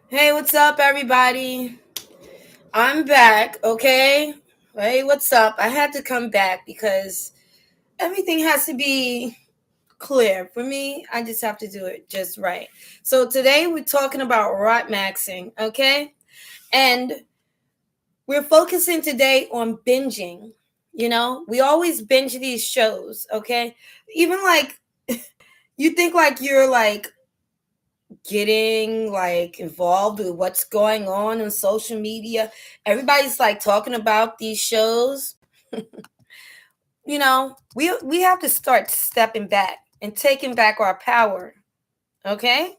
Hey, what's up, everybody? I'm back, okay? Hey, what's up? I had to come back because everything has to be clear. For me, I just have to do it just right. So today we're talking about Rotmaxxing, okay? And we're focusing today on binging. We always binge these shows, okay? Even like, you think like you're like getting like involved with what's going on social media. Everybody's like talking about these shows. We have to start stepping back and taking back our power. Okay?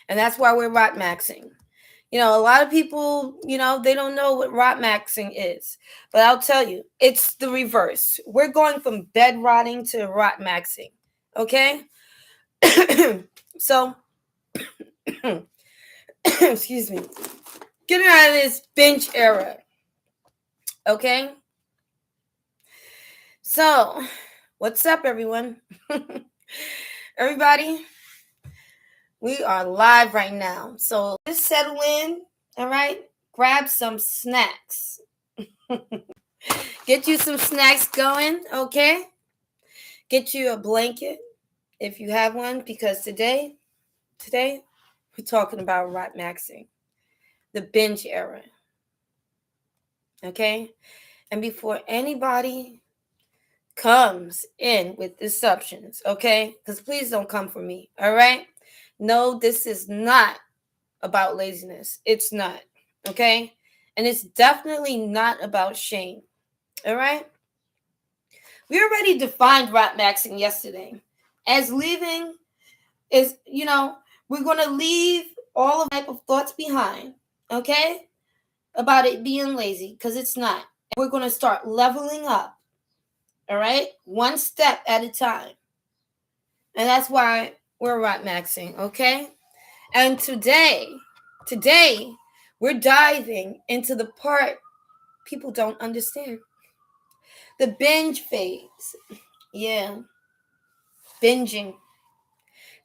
And that's why we're Rotmaxing. A lot of people, they don't know what Rotmaxing is. But I'll tell you, it's the reverse. We're going from bed rotting to Rotmaxing. Okay? So, excuse me. Getting out of this binge era. Okay? So, what's up, everyone? Everybody, we are live right now. So, just settle in, all right? Grab some snacks. Get you some snacks going, okay? Get you a blanket if you have one, because today, we're talking about Rotmaxing, the binge era, okay? And before anybody comes in with assumptions, okay? Because please don't come for me, all right? No, this is not about laziness. It's not, okay? And it's definitely not about shame, all right? We already defined Rotmaxing yesterday as leaving is, we're going to leave all of type of thoughts behind, okay? About it being lazy, because it's not. And we're going to start leveling up, all right? One step at a time. And that's why we're Rotmaxing, okay? And today, we're diving into the part people don't understand. The binge phase. Yeah, binging.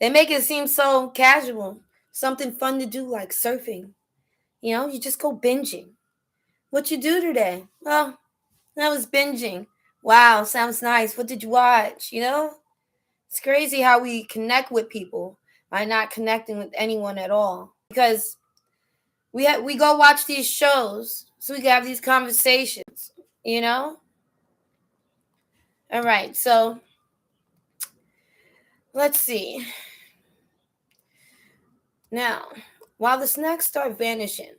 They make it seem so casual, something fun to do like surfing. You just go binging. What you do today? Well, I was binging. Wow, sounds nice. What did you watch? It's crazy how we connect with people by not connecting with anyone at all. Because we go watch these shows so we can have these conversations, you know? All right, so let's see. Now, while the snacks start vanishing,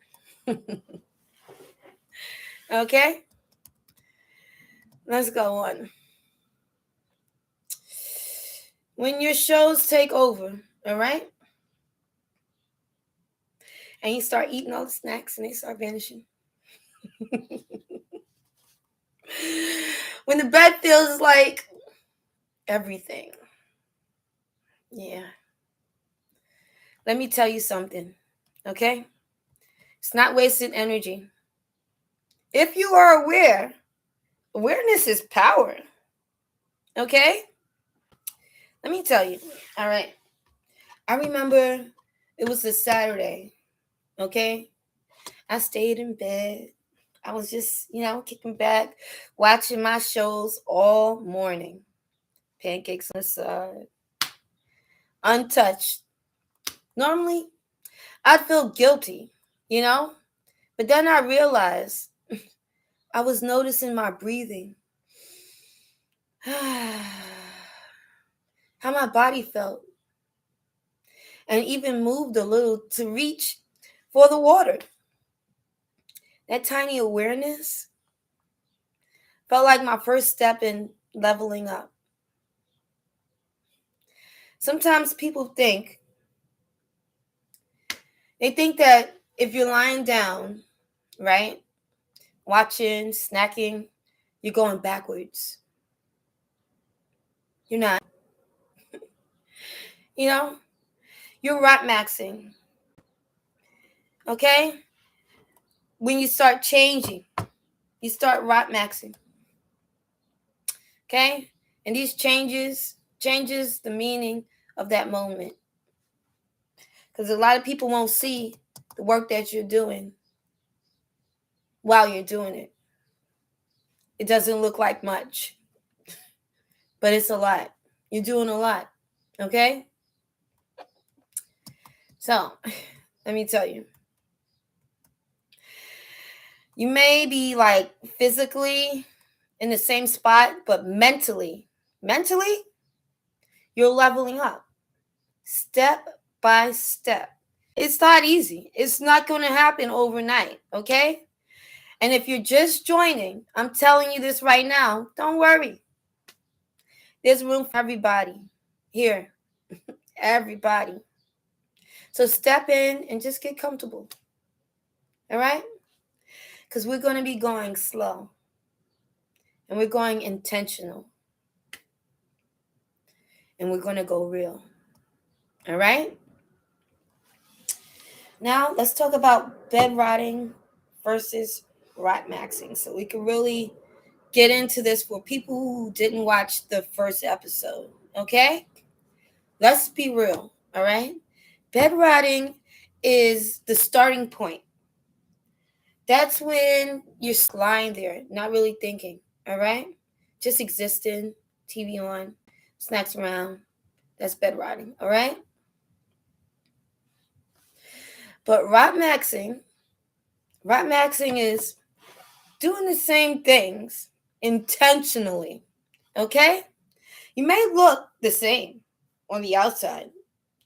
okay? Let's go on. When your shows take over, all right? And you start eating all the snacks and they start vanishing. When the bed feels like everything. Yeah. Let me tell you something, okay? It's not wasted energy. If you are aware, awareness is power, okay? Let me tell you, all right? I remember it was a Saturday, okay? I stayed in bed. I was just, kicking back, watching my shows all morning. Pancakes on the side, untouched. Normally, I'd feel guilty, you know? But then I realized I was noticing my breathing, how my body felt, and even moved a little to reach for the water. That tiny awareness felt like my first step in leveling up. Sometimes people they think that if you're lying down, right, watching, snacking, you're going backwards. You're not. You're Rotmaxing, okay? When you start changing, you start Rotmaxing, okay? And these changes the meaning of that moment. Because a lot of people won't see the work that you're doing while you're doing it. It doesn't look like much, but it's a lot. You're doing a lot, okay? So, let me tell you. You may be like physically in the same spot, but mentally, you're leveling up step by step. It's not easy. It's not going to happen overnight, okay? And if you're just joining, I'm telling you this right now, don't worry. There's room for everybody here. Everybody. So step in and just get comfortable. All right? Because we're going to be going slow. And we're going intentional. And we're going to go real. All right? Now, let's talk about bed rotting versus Rotmaxxing. So we can really get into this for people who didn't watch the first episode. Okay? Let's be real. All right? Bed rotting is the starting point. That's when you're lying there, not really thinking. All right? Just existing, TV on, snacks around. That's bed rotting. All right? But Rotmaxxing is doing the same things intentionally. Okay? You may look the same on the outside.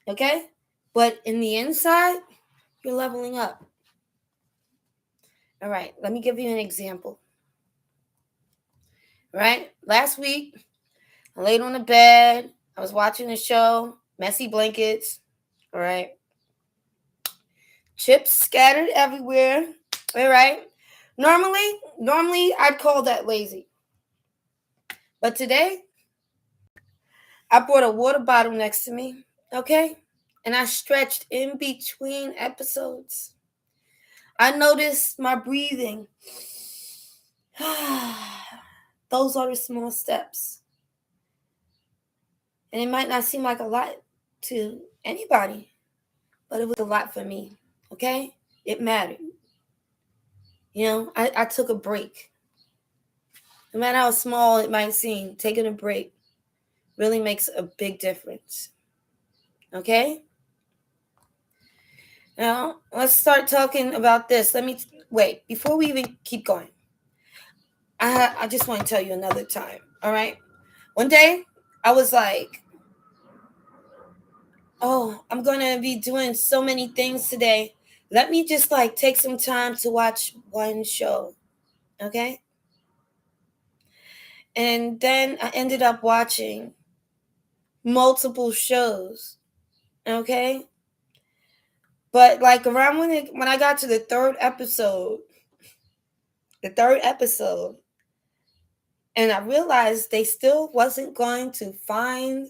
Okay? But in the inside, you're leveling up. All right, let me give you an example. All right? Last week, I laid on the bed. I was watching a show, messy blankets. All right? Chips scattered everywhere. All right? Normally I'd call that lazy. But today, I brought a water bottle next to me, okay? And I stretched in between episodes. I noticed my breathing. Those are the small steps. And it might not seem like a lot to anybody, but it was a lot for me, okay? It mattered. You know, I took a break. No matter how small it might seem, taking a break really makes a big difference, okay? Now, let's start talking about this. Wait, before we even keep going, I just want to tell you another time, all right? One day, I was like, oh, I'm going to be doing so many things today. Let me just take some time to watch one show, okay? And then I ended up watching multiple shows, okay? But around when I got to the third episode, and I realized they still wasn't going to find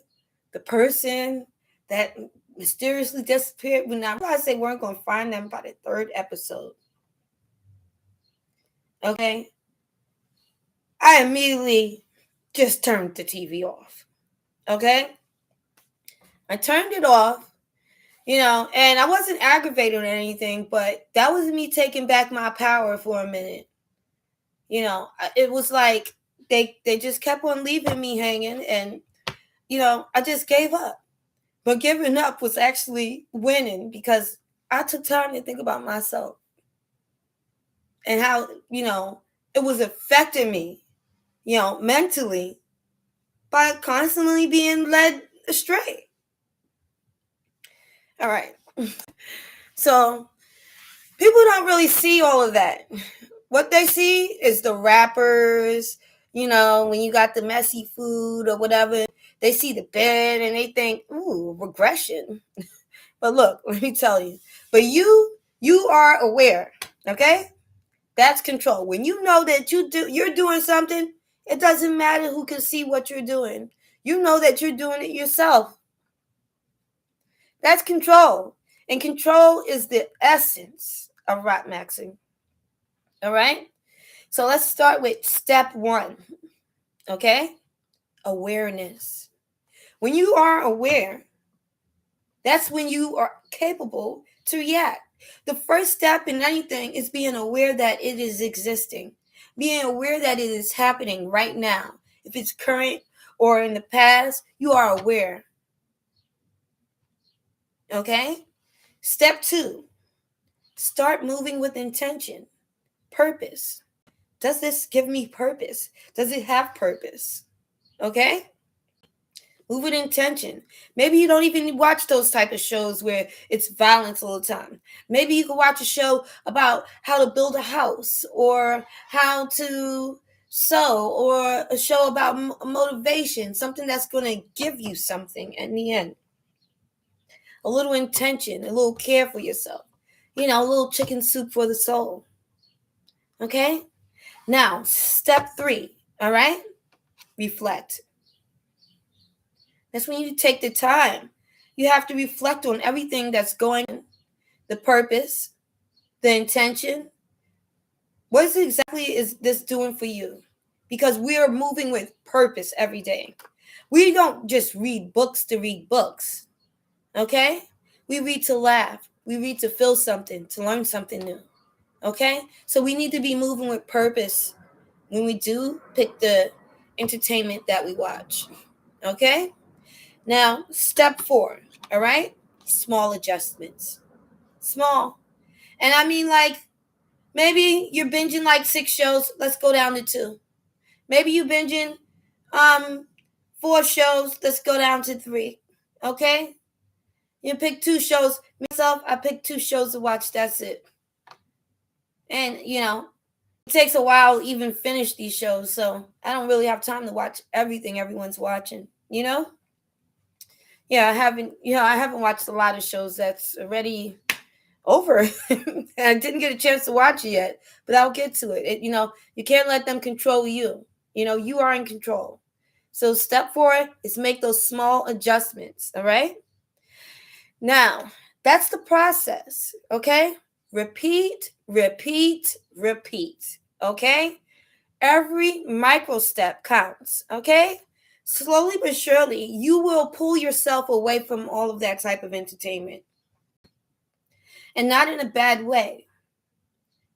the person that mysteriously disappeared. When I realized they weren't going to find them by the third episode, okay, I immediately just turned the TV off, okay? I turned it off, and I wasn't aggravated or anything, but that was me taking back my power for a minute. It was like they just kept on leaving me hanging, and I just gave up. But giving up was actually winning because I took time to think about myself and how it was affecting me mentally by constantly being led astray. All right. So people don't really see all of that. What they see is the rappers, when you got the messy food or whatever, they see the bed and they think, ooh, regression. But look, let me tell you. But you are aware, okay? That's control. When you know that you're doing something, it doesn't matter who can see what you're doing. You know that you're doing it yourself. That's control. And control is the essence of Rotmaxxing. All right? So let's start with step 1. Okay? Awareness. When you are aware That's when you are capable to react. The first step in anything is being aware that it is existing, being aware that it is happening right now. If it's current or in the past, you are aware. Okay? Step 2, start moving with intention, purpose. Does this give me purpose? Does it have purpose? Okay? Move with intention. Maybe you don't even watch those type of shows where it's violence all the time. Maybe you can watch a show about how to build a house or how to sew, or a show about motivation, something that's going to give you something in the end. A little intention, a little care for yourself. A little chicken soup for the soul. Okay? Now, step 3, all right? Reflect. That's when you take the time. You have to reflect on everything that's going on, the purpose, the intention. What exactly is this doing for you? Because we are moving with purpose every day. We don't just read books to read books, okay? We read to laugh. We read to feel something, to learn something new, okay? So we need to be moving with purpose when we do pick the entertainment that we watch, okay? Now, step 4, all right? Small adjustments. Small. And I mean, like, maybe you're binging like 6 shows. Let's go down to 2. Maybe you binging 4 shows. Let's go down to 3. Okay? You pick 2 shows. Myself, I pick 2 shows to watch. That's it. And, it takes a while to even finish these shows. So I don't really have time to watch everything everyone's watching, Yeah, I haven't watched a lot of shows that's already over. I didn't get a chance to watch it yet, but I'll get to it. You can't let them control you. You are in control. So step 4 is make those small adjustments, all right? Now, that's the process, okay? Repeat, repeat, repeat, okay? Every micro step counts, okay? Slowly but surely, you will pull yourself away from all of that type of entertainment. And not in a bad way.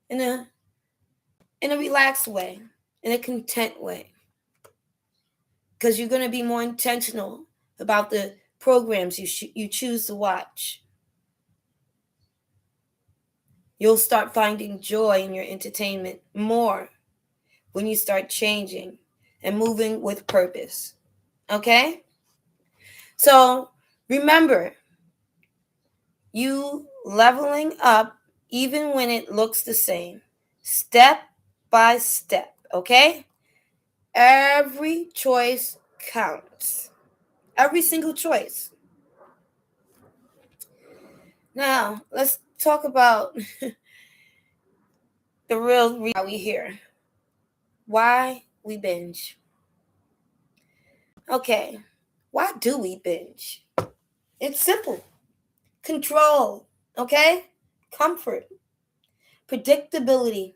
In a relaxed way. In a content way. Because you're going to be more intentional about the programs you choose to watch. You'll start finding joy in your entertainment more when you start changing and moving with purpose. Okay? So remember, you leveling up even when it looks the same, step by step. Okay? Every choice counts. Every single choice. Now, let's talk about the real reason why we here. Why we binge. Okay, why do we binge? It's simple. Control, okay? Comfort. Predictability.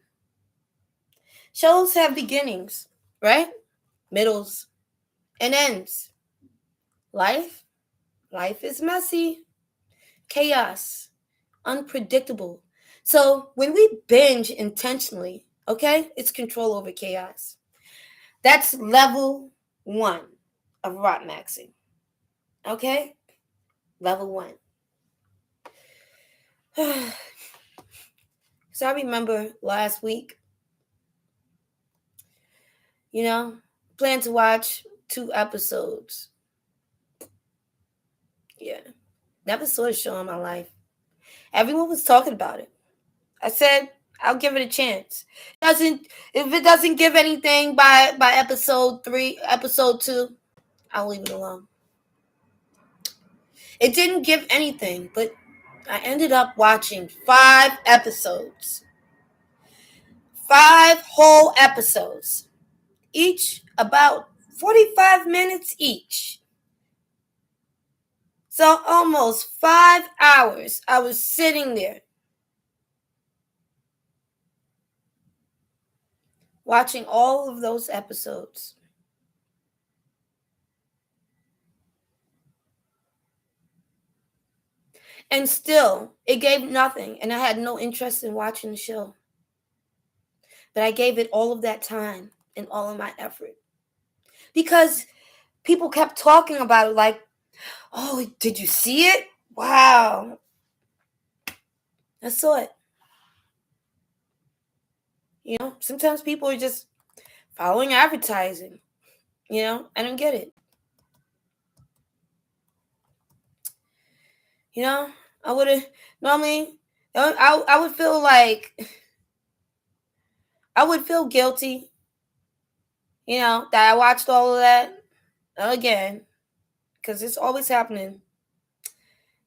Shows have beginnings, right? Middles and ends. Life is messy. Chaos. Unpredictable. So when we binge intentionally, okay, it's control over chaos. That's level 1 of Rotmaxxing. Okay? Level 1. So I remember last week, plan to watch 2 episodes. Yeah. Never saw a show in my life. Everyone was talking about it. I said, I'll give it a chance. If it doesn't give anything by episode 2, I'll leave it alone. It didn't give anything, but I ended up watching 5 episodes. 5 whole episodes. Each about 45 minutes each. So almost 5 hours I was sitting there watching all of those episodes. And still, it gave nothing. And I had no interest in watching the show. But I gave it all of that time and all of my effort. Because people kept talking about it like, oh, did you see it? Wow. I saw it. You know, sometimes people are just following advertising. You know, I don't get it. You know, I would have normally, I would feel like, I would feel guilty, you know, that I watched all of that again, because it's always happening.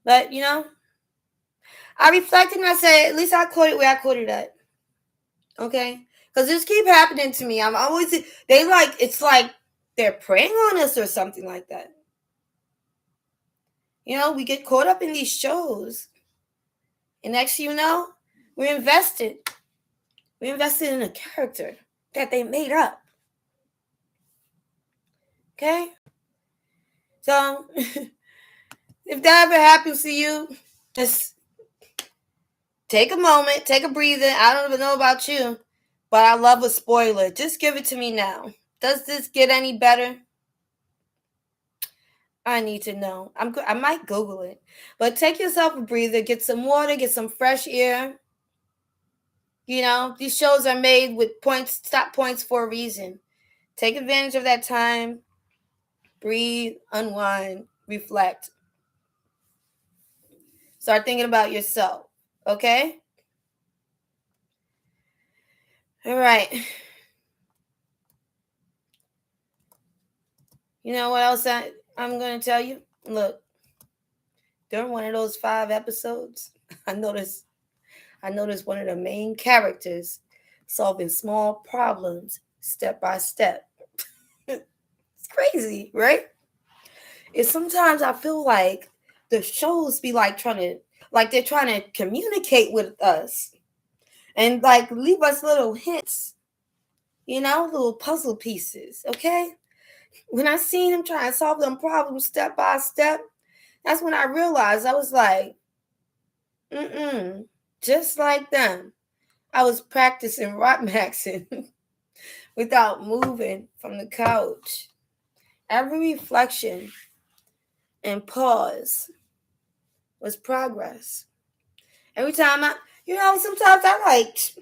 But, you know, I reflected and I said, at least I caught it where I caught it at. Okay? Because this keep happening to me. I'm always, it's like they're preying on us or something like that. You know, we get caught up in these shows. And next thing you know, we're invested. We're invested in a character that they made up. Okay? So, if that ever happens to you, just take a moment, take a breather. I don't even know about you, but I love a spoiler. Just give it to me now. Does this get any better? I need to know. I might Google it. But take yourself a breather, get some water, get some fresh air. You know, these shows are made with stop points for a reason. Take advantage of that time. Breathe, unwind, reflect. Start thinking about yourself. Okay? All right. You know what else I'm going to tell you? Look, during one of those 5 episodes, I noticed one of the main characters solving small problems step by step. It's crazy, right? It's sometimes I feel like the shows be like they're trying to communicate with us and like leave us little hints, you know, little puzzle pieces, okay? When I seen him trying to solve them problems step by step, that's when I realized I was like, just like them. I was practicing Rotmaxxing without moving from the couch. Every reflection and pause was progress. Every time sometimes I like,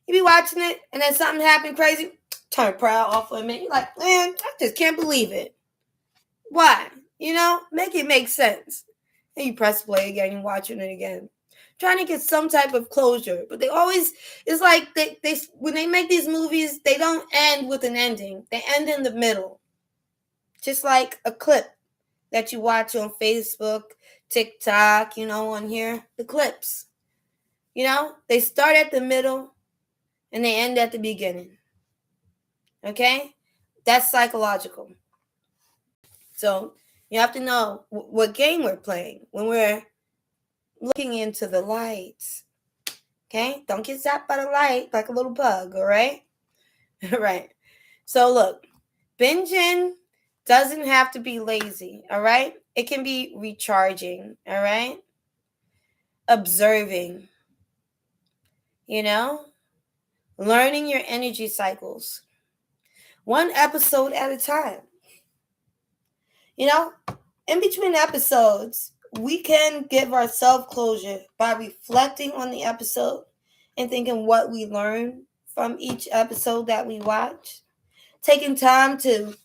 you be watching it and then something happened crazy, turn proud off for a minute. You're like, man, I just can't believe it. Why? You know, make it make sense. And you press play again and watching it again. Trying to get some type of closure. But they always, it's like they when they make these movies, they don't end with an ending. They end in the middle. Just like a clip that you watch on Facebook, TikTok, you know, on here. The clips. You know, they start at the middle and they end at the beginning. Okay? That's psychological. So you have to know what game we're playing when we're looking into the lights. Okay? Don't get zapped by the light like a little bug, all right? All right. So look, binging doesn't have to be lazy, all right? It can be recharging, all right? Observing, you know? Learning your energy cycles. One episode at a time. You know, in between episodes, we can give ourselves closure by reflecting on the episode and thinking what we learned from each episode that we watch. Taking time to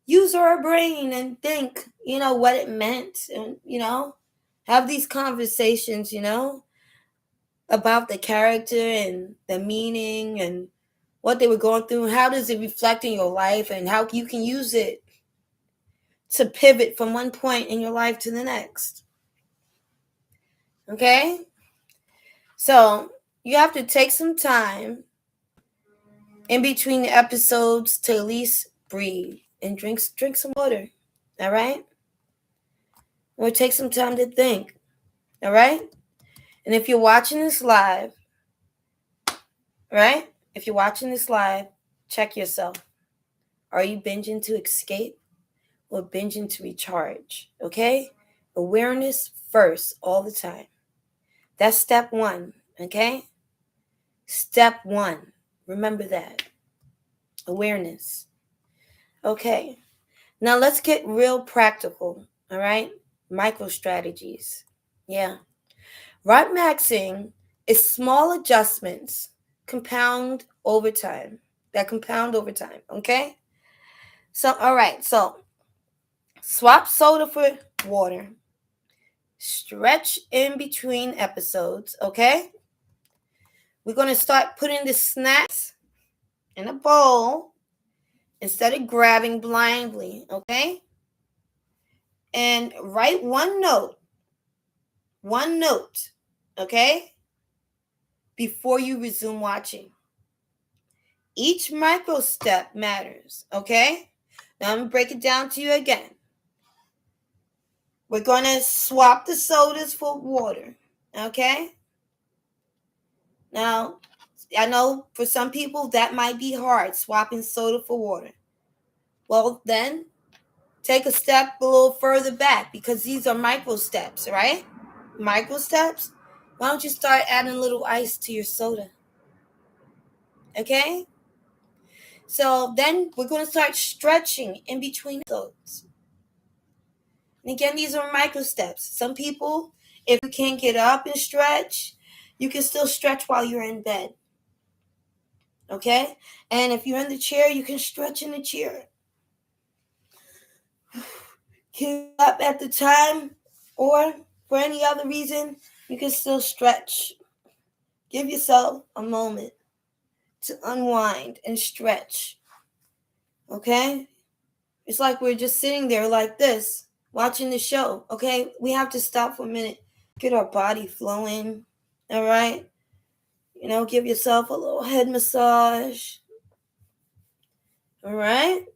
use our brain and think, you know, what it meant and, you know, have these conversations, you know, about the character and the meaning and what they were going through. How does it reflect in your life and how you can use it to pivot from one point in your life to the next. Okay? So you have to take some time in between the episodes to at least breathe and drink some water. All right? Or take some time to think. All right? And if you're watching this live, right? If you're watching this live, check yourself. Are you binging to escape or binging to recharge? Okay? Awareness first, all the time. That's step one, okay? Step one. Remember that. Awareness. Okay. Now let's get real practical, all right? Micro strategies. Yeah. Rotmaxxing is small adjustments compound over time, okay? So, all right. So, swap soda for water. Stretch in between episodes, okay? We're going to start putting the snacks in a bowl instead of grabbing blindly, okay? And write one note, okay? Before you resume watching. Each micro step matters, okay? Now I'm going to break it down to you again. We're going to swap the sodas for water, okay? Now, I know for some people that might be hard, swapping soda for water. Well, then take a step a little further back because these are micro steps, right? Micro steps. Why don't you start adding a little ice to your soda? Okay? So then we're going to start stretching in between those. And again, these are micro steps. Some people, if you can't get up and stretch, you can still stretch while you're in bed. Okay? And if you're in the chair, you can stretch in the chair. Get up at the time, or for any other reason, you can still stretch. Give yourself a moment to unwind and stretch. Okay? It's like we're just sitting there like this, watching the show. Okay? We have to stop for a minute, get our body flowing. All right? Give yourself a little head massage. All right?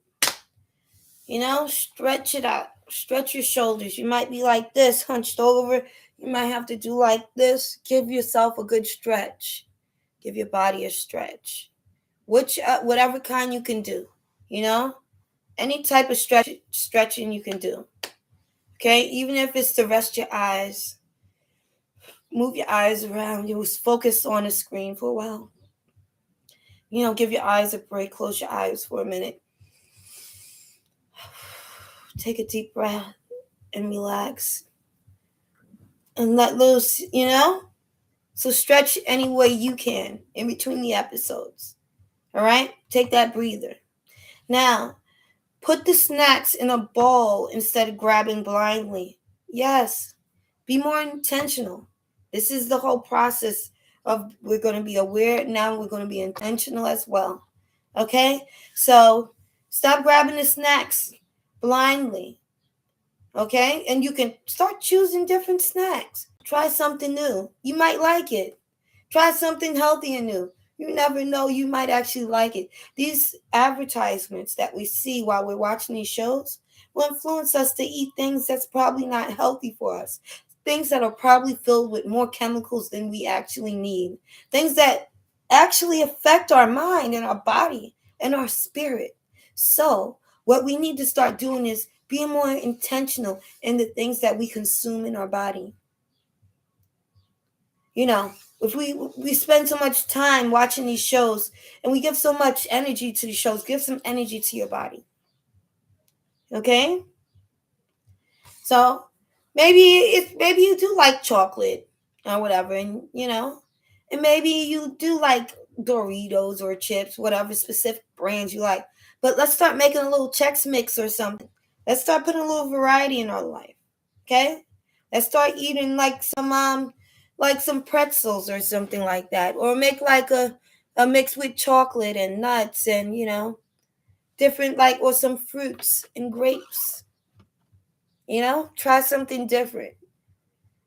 Stretch it out. Stretch your shoulders. You might be like this, hunched over. You might have to do like this. Give yourself a good stretch. Give your body a stretch. Whatever kind you can do. Any type of stretching you can do. Okay? Even if it's to rest your eyes. Move your eyes around. You focus on the screen for a while. Give your eyes a break. Close your eyes for a minute. Take a deep breath and relax. And let loose, So stretch any way you can in between the episodes. All right? Take that breather. Now, put the snacks in a bowl instead of grabbing blindly. Yes. Be more intentional. This is the whole process of we're going to be aware. Now we're going to be intentional as well. Okay? So stop grabbing the snacks blindly. Okay? And you can start choosing different snacks. Try something new. You might like it. Try something healthy and new. You never know, you might actually like it. These advertisements that we see while we're watching these shows will influence us to eat things that's probably not healthy for us. Things that are probably filled with more chemicals than we actually need. Things that actually affect our mind and our body and our spirit. So, what we need to start doing is being more intentional in the things that we consume in our body. If we spend so much time watching these shows and we give so much energy to these shows, give some energy to your body. Okay? So maybe you do like chocolate or whatever, and and maybe you do like Doritos or chips, whatever specific brands you like. But let's start making a little Chex Mix or something. Let's start putting a little variety in our life. Okay? Let's start eating like some pretzels or something like that, or make like a mix with chocolate and nuts and different, or some fruits and grapes. Try something different.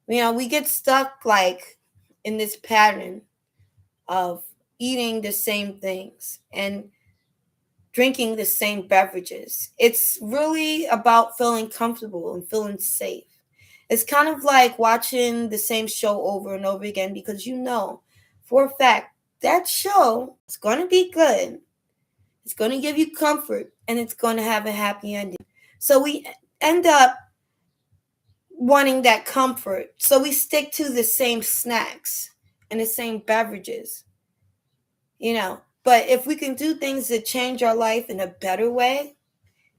We get stuck in this pattern of eating the same things and drinking the same beverages. It's really about feeling comfortable and feeling safe. It's kind of like watching the same show over and over again because for a fact that show is going to be good. It's going to give you comfort and it's going to have a happy ending. So we end up wanting that comfort. So we stick to the same snacks and the same beverages, But if we can do things that change our life in a better way,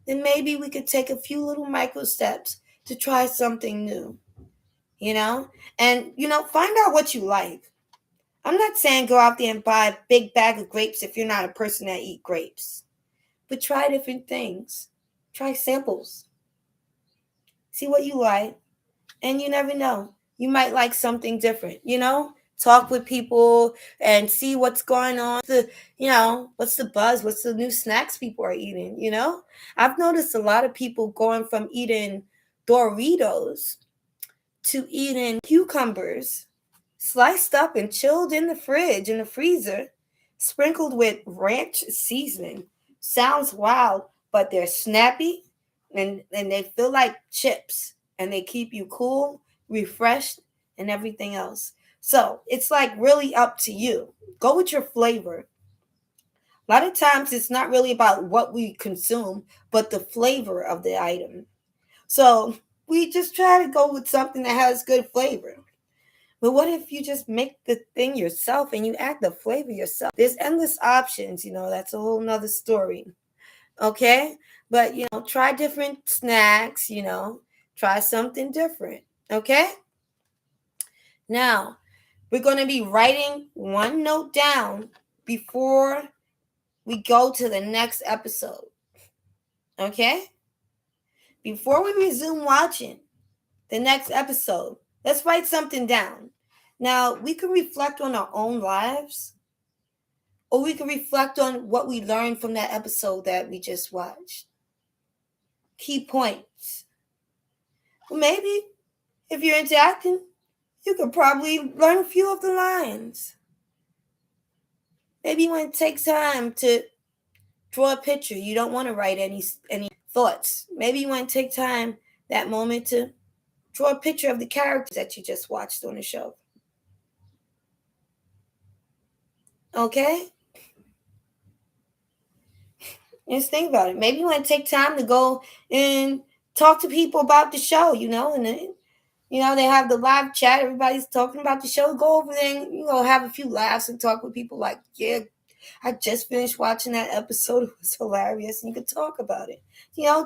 then maybe we could take a few little micro steps to try something new, And, find out what you like. I'm not saying go out there and buy a big bag of grapes if you're not a person that eat grapes. But try different things. Try samples. See what you like. And you never know. You might like something different, Talk with people and see what's going on. What's the buzz? What's the new snacks people are eating, I've noticed a lot of people going from eating Doritos to eating cucumbers sliced up and chilled in the fridge, in the freezer, sprinkled with ranch seasoning. Sounds wild, but they're snappy and they feel like chips and they keep you cool, refreshed, and everything else. So it's like really up to you. Go with your flavor. A lot of times it's not really about what we consume, but the flavor of the item. So we just try to go with something that has good flavor. But what if you just make the thing yourself and you add the flavor yourself? There's endless options, that's a whole nother story. Okay? But, try different snacks, try something different. Okay? Now, we're going to be writing one note down before we go to the next episode. Okay? Before we resume watching the next episode, let's write something down. Now, we can reflect on our own lives, or we can reflect on what we learned from that episode that we just watched. Key points. Well, maybe if you're into acting, you could probably learn a few of the lines. Maybe you want to take time to draw a picture. You don't want to write any thoughts. Maybe you want to take time, that moment, to draw a picture of the characters that you just watched on the show. Okay? Just think about it. Maybe you want to take time to go and talk to people about the show, and they have the live chat. Everybody's talking about the show. Go over there and, have a few laughs and talk with people like, yeah, I just finished watching that episode. It was hilarious. And you could talk about it.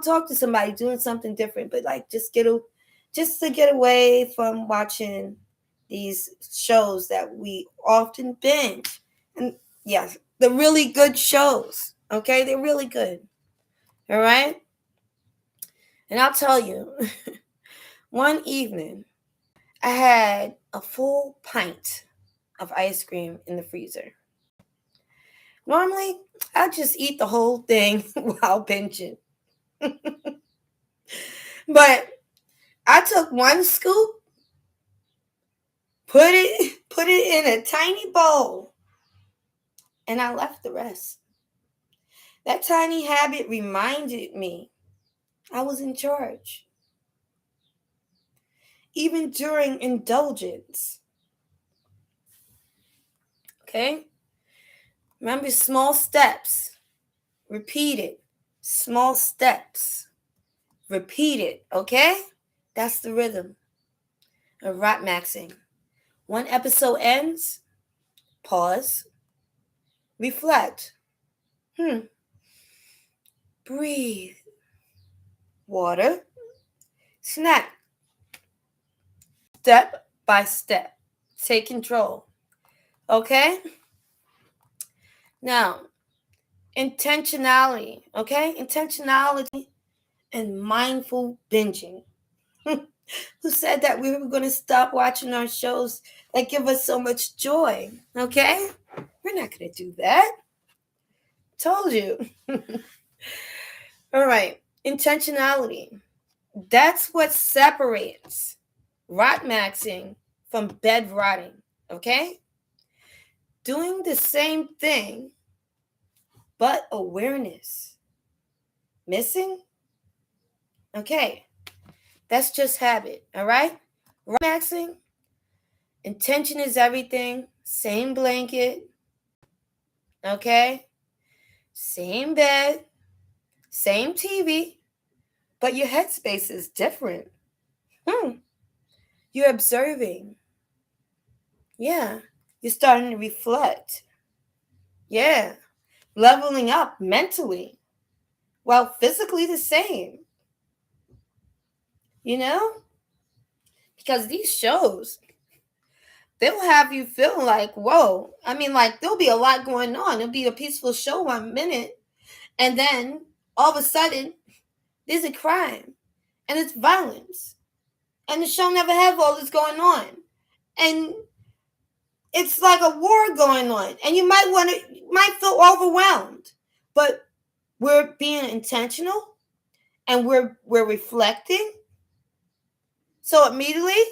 Talk to somebody doing something different, but like just to get away from watching these shows that we often binge. And yes, the really good shows. Okay, they're really good. All right? And I'll tell you, one evening, I had a full pint of ice cream in the freezer. Normally, I just eat the whole thing while binging. But I took one scoop, put it in a tiny bowl, and I left the rest. That tiny habit reminded me I was in charge. Even during indulgence. Okay? Remember, small steps. Repeat it. Small steps. Repeat it. Okay? That's the rhythm of Rotmaxxing. One episode ends. Pause. Reflect. Breathe. Water. Snack. Step by step. Take control. Okay? Now, intentionality. Okay? Intentionality and mindful binging. Who said that we were going to stop watching our shows that give us so much joy? Okay? We're not going to do that. Told you. All right. Intentionality. That's what separates Rotmaxxing from bed rotting. Okay? Doing the same thing, but awareness. Missing? Okay. That's just habit. All right? Rotmaxxing. Intention is everything. Same blanket. Okay? Same bed. Same TV. But your headspace is different. You're observing. Yeah. You're starting to reflect. Yeah. Leveling up mentally. Well, physically the same. You know? Because these shows, they'll have you feeling like, whoa. I mean, like, there'll be a lot going on. It'll be a peaceful show 1 minute. And then all of a sudden, there's a crime. And it's violence. And the show never had all this going on. And it's like a war going on. And you might feel overwhelmed. But we're being intentional and we're reflecting. So immediately,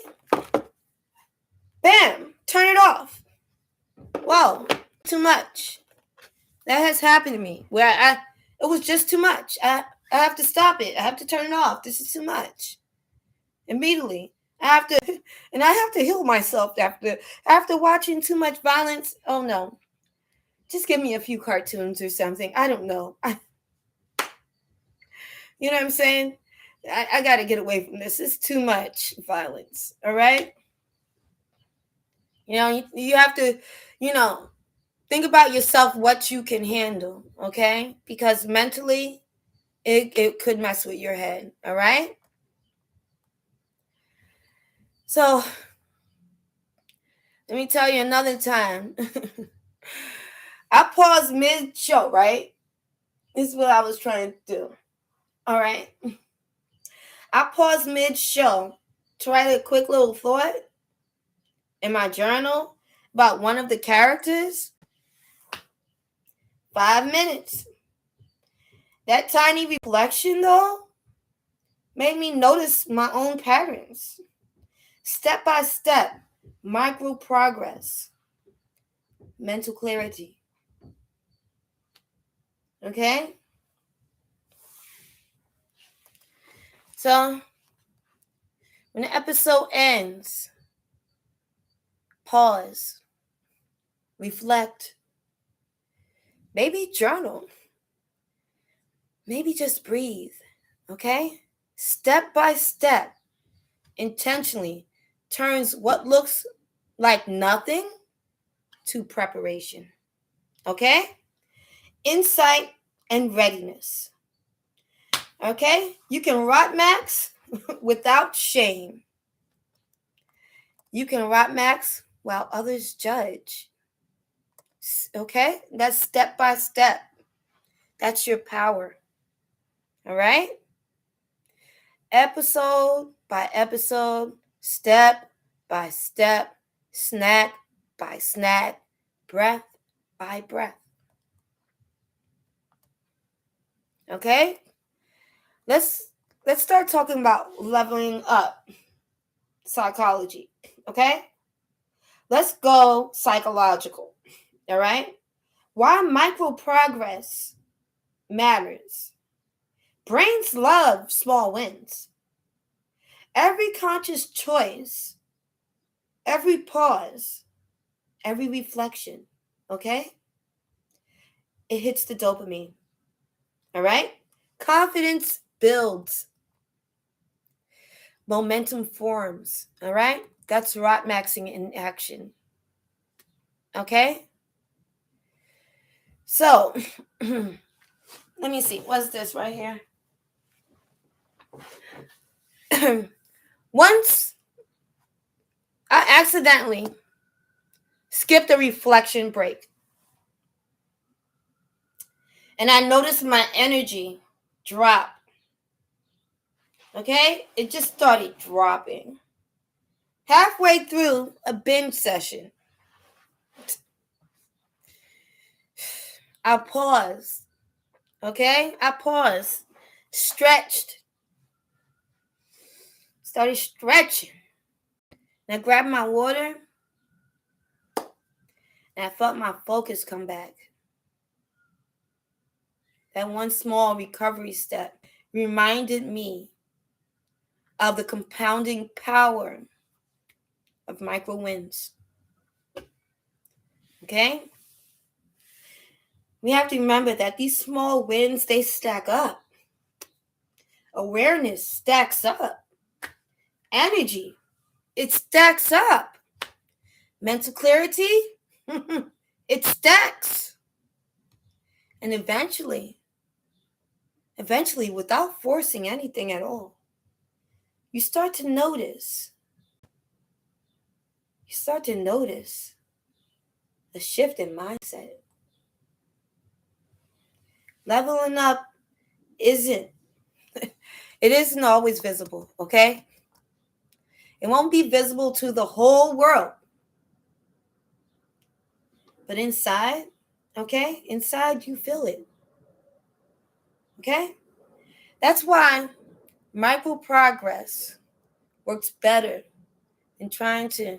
bam, turn it off. Whoa, too much. That has happened to me where it was just too much. I have to stop it. I have to turn it off. This is too much. Immediately. I have to heal myself after watching too much violence. Oh no. Just give me a few cartoons or something. I don't know. You know what I'm saying? I got to get away from this. It's too much violence. All right? You know, you have to, think about yourself, what you can handle. Okay? Because mentally, it could mess with your head. All right? So, let me tell you another time. I paused mid-show, right? This is what I was trying to do. All right? I paused mid-show to write a quick little thought in my journal about one of the characters. 5 minutes. That tiny reflection, though, made me notice my own patterns. Step by step, micro progress, mental clarity. Okay? So, when the episode ends, pause, reflect, maybe journal, maybe just breathe, okay? Step by step, intentionally turns what looks like nothing to preparation, okay? Insight and readiness, okay? You can Rotmax without shame. You can Rotmax while others judge, okay? That's step by step. That's your power, all right? Episode by episode, step by step, snack by snack, breath by breath. Okay? Let's start talking about leveling up psychology. Okay? Let's go psychological. All right? Why micro progress matters. Brains love small wins. Every conscious choice, every pause, every reflection, okay? It hits the dopamine. All right? Confidence builds. Momentum forms. All right? That's Rotmaxxing in action. Okay? So, let me see. What's this right here? Once I accidentally skipped a reflection break. And I noticed my energy drop. Okay? It just started dropping. Halfway through a binge session, I paused. Okay? I paused. Stretched. Started stretching. And I grabbed my water. And I felt my focus come back. That one small recovery step reminded me of the compounding power of micro wins. Okay? We have to remember that these small wins, they stack up. Awareness stacks up. Energy it stacks up. Mental clarity, it stacks. And eventually, without forcing anything at all, you start to notice a shift in mindset. Leveling up isn't always visible, okay? It won't be visible to the whole world. But inside, okay? Inside you feel it. Okay? That's why micro progress works better than trying to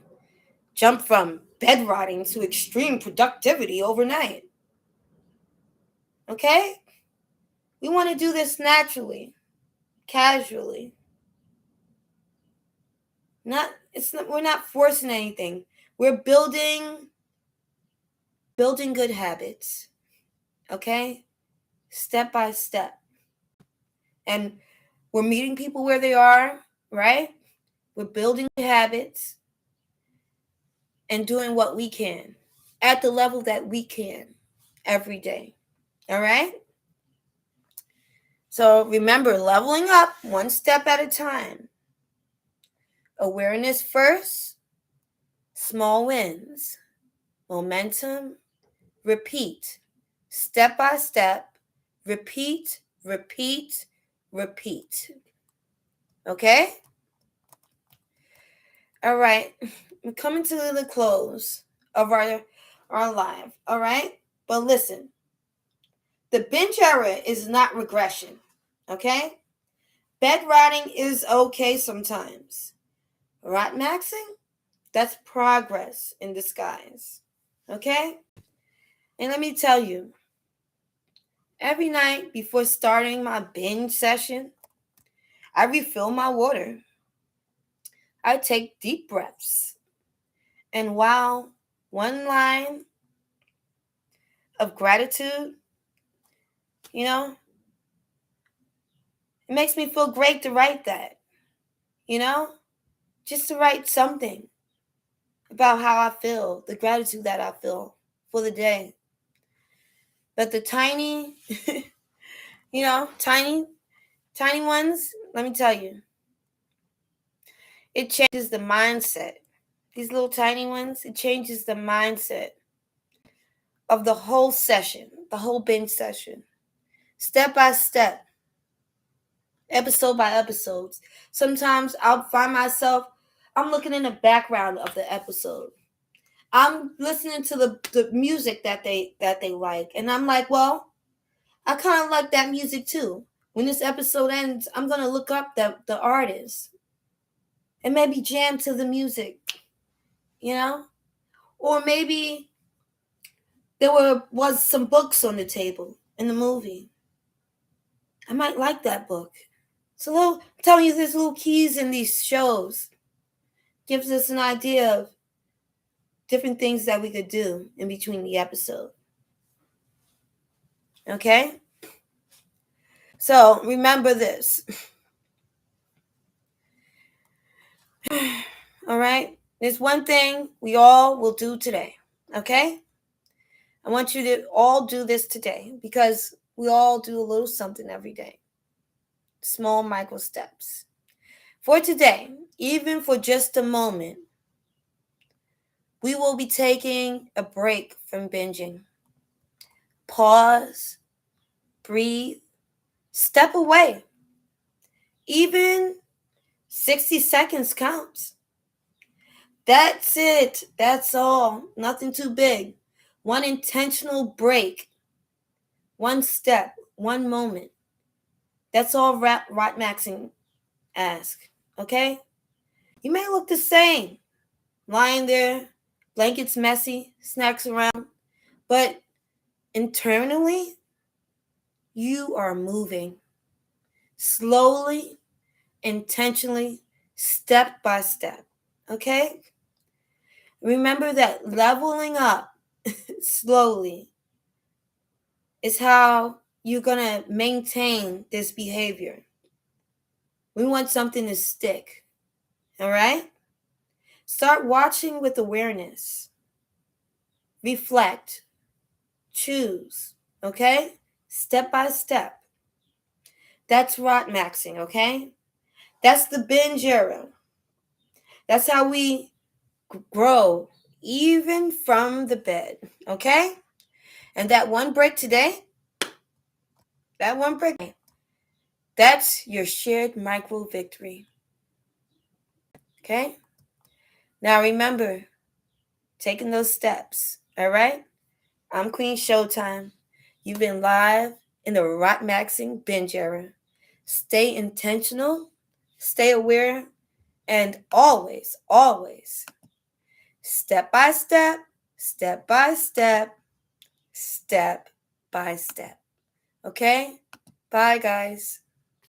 jump from bedrotting to extreme productivity overnight. Okay? We want to do this naturally, casually. We're not forcing anything. We're building good habits. Okay? Step by step. And we're meeting people where they are, right? We're building habits and doing what we can at the level that we can every day. All right? So remember, leveling up one step at a time. Awareness first, small wins. Momentum, repeat. Step by step, repeat, repeat, repeat. Okay? All right. We're coming to the close of our live. All right? But listen, the binge era is not regression. Okay? Bedrotting is okay sometimes. Rotmaxxing, that's progress in disguise. Okay? And let me tell you, every night before starting my binge session, I refill my water. I take deep breaths. And wow, one line of gratitude, it makes me feel great to write that, just to write something about how I feel, the gratitude that I feel for the day. But the tiny, tiny ones, let me tell you, it changes the mindset. These little tiny ones, it changes the mindset of the whole session, the whole binge session, step by step, episode by episode. Sometimes I'll find myself, I'm looking in the background of the episode. I'm listening to the music that they like, and I'm like, well, I kind of like that music too. When this episode ends, I'm gonna look up the artist and maybe jam to the music, or maybe there was some books on the table in the movie. I might like that book. So I'm telling you, there's little keys in these shows. Gives us an idea of different things that we could do in between the episode. Okay? So remember this. All right? There's one thing we all will do today. Okay? I want you to all do this today because we all do a little something every day. Small micro steps. For today, even for just a moment, we will be taking a break from binging. Pause, breathe, step away. Even 60 seconds counts. That's it. That's all. Nothing too big. One intentional break. One step. One moment. That's all Rotmaxxing asks. Okay? You may look the same. Lying there, blankets messy, snacks around. But internally, you are moving. Slowly, intentionally, step by step. Okay? Remember that leveling up slowly is how you're going to maintain this behavior. We want something to stick. All right? Start watching with awareness. Reflect. Choose. Okay? Step by step. That's Rotmaxxing, okay? That's the binge era. That's how we grow, even from the bed, okay? And that one break today, that's your shared micro victory, okay? Now remember, taking those steps, all right? I'm Queen Showtime. You've been live in the Rotmaxxing binge era. Stay intentional, stay aware, and always, always, step by step, step by step, step by step. Okay? Bye, guys.